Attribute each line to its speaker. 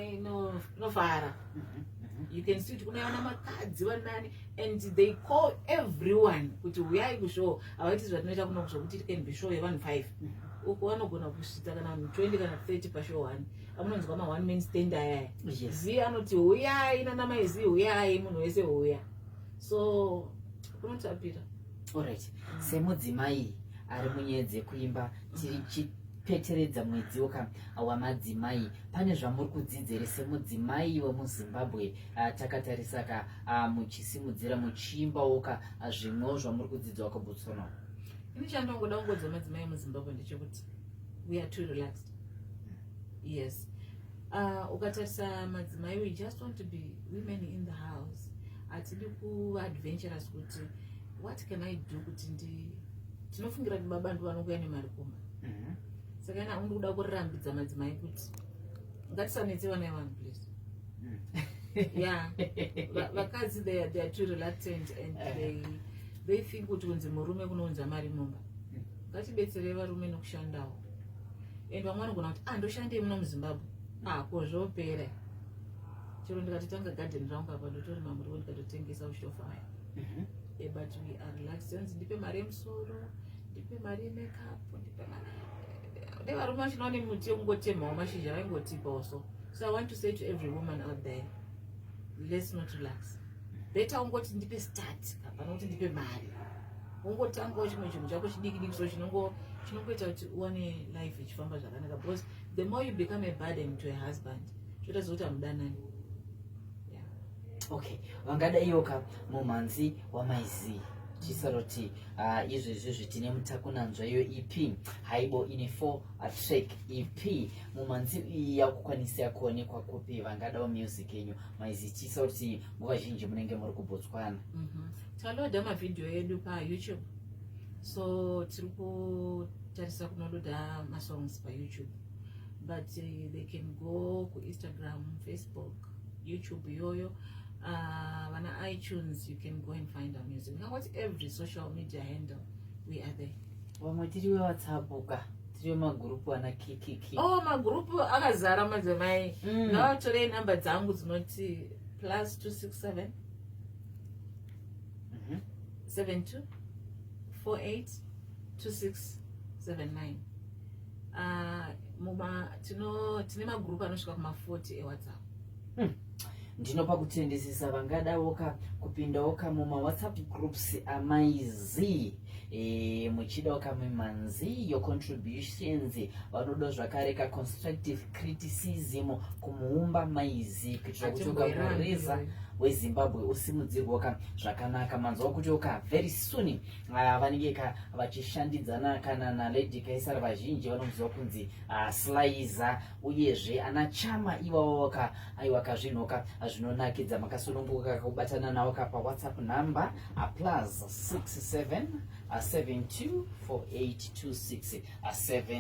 Speaker 1: inofara. You can see kunaona makadzi vanani, and they call everyone kuti uyai kushow. Avaiti zvatinoita kuno kushow kuti can be show yevanhu 5. Uko vanogona kusvika kana 20 kana 30 pashow 1. Amunonzwa ma one man stand ayaya. Zee anoti uyai nana Mai Zee uyai munhu wese uya. So kunotapira.
Speaker 2: Alright. Semudzimai ari munyedze kuimba tichipeteredza mwedzi wamadzimai, pane zvamuri kudzidzira semudzimai wemuZimbabwe takatarisaka muchisimudzira muchiimbawo zvimwewo zvamuri kudzidzawo kuBotswana?
Speaker 1: Ini chandongoda kungodza madzimai emuZimbabwe ndechekuti we are too relaxed. Yes. Ukatarisa madzimai, we just want to be women in the house. Atidi adventurous kuti what can I do kuti tinofungira kuti baba ndo vanouya nemari kumba. Saka ina undoda kurambidza madzimai kuti ngatisanetse vana vanhu please. Yeah. Vakadzi they are too reluctant and they think kuti kunzi murume kunounza mari mumba. Ngatibetsere varume nokushandawo. And vamwe vanogona kuti ndoshandei muno muZimbabwe. Kozvopera. Chero ndikatotanga garden rangu apa ndotorima muriwo ndikatotengesa ushofa waya. But we are relaxed. Ndipe mari yemusoro, ndipe mari yemakeup, ndipe mari. Nevarume vachinoone muti ungotemawo mashizha vaingotipa also. So I want to say to every woman out there, let's not relax. Better ungoti ndipe start kana kuti ndipe mari. Ungotangawo chimwe chinhu chako chidiki so chinongoita kuti uone life ichifamba zvakanaka, because the more you become a burden to a husband, zvotazokuti hamudanani.
Speaker 2: Okay, vangadaiyoka mumhanzi waMai Zee chisaroti izvezvi tine mutakunanzva iyo EP haibo ine 4 track EP. Mumhanzi iyi yakukwanisa kuonekwa kupi vangadawo music yenyu Mai Zee chisaroti nguva zhinji munenge muri kuBotswana?
Speaker 1: Taloda mavidhio edu paYouTube, so tiri kutarisa kunoloda masongs paYouTube, but they can go kuInstagram, Facebook, YouTube iyoyo. Vana iTunes, you can go and find our music. What every social media handle, we are there.
Speaker 2: Vamwe tiri WhatsApp tiri magroup ana kiki.
Speaker 1: Magroup akazara madzimai. Ngavatore number dzangu dzinoti +267 72 48 2679. Tine magroup anosvika kuma40 eWhatsApp.
Speaker 2: Ndinopa kutendesesa vangadawo kupindawo muma WhatsApp groups aMai Zee muchidawo kamimhanzi your contributions vanoda zvakare constructive criticism kumuumba Mai Zee kuitira kuti ukamureza weZimbabwe usimudzirwa zvakanaka. Manzwa kuti very soon vanenge vachishandidzana kana naLady Kaisar vazhinji vanomuziva kunzi Slizer, uyezve ana chama ivawo aiwakazvinoka zvinonakidza makasununguka kubatana nawo paWhatsApp number +67 72 48 26 7.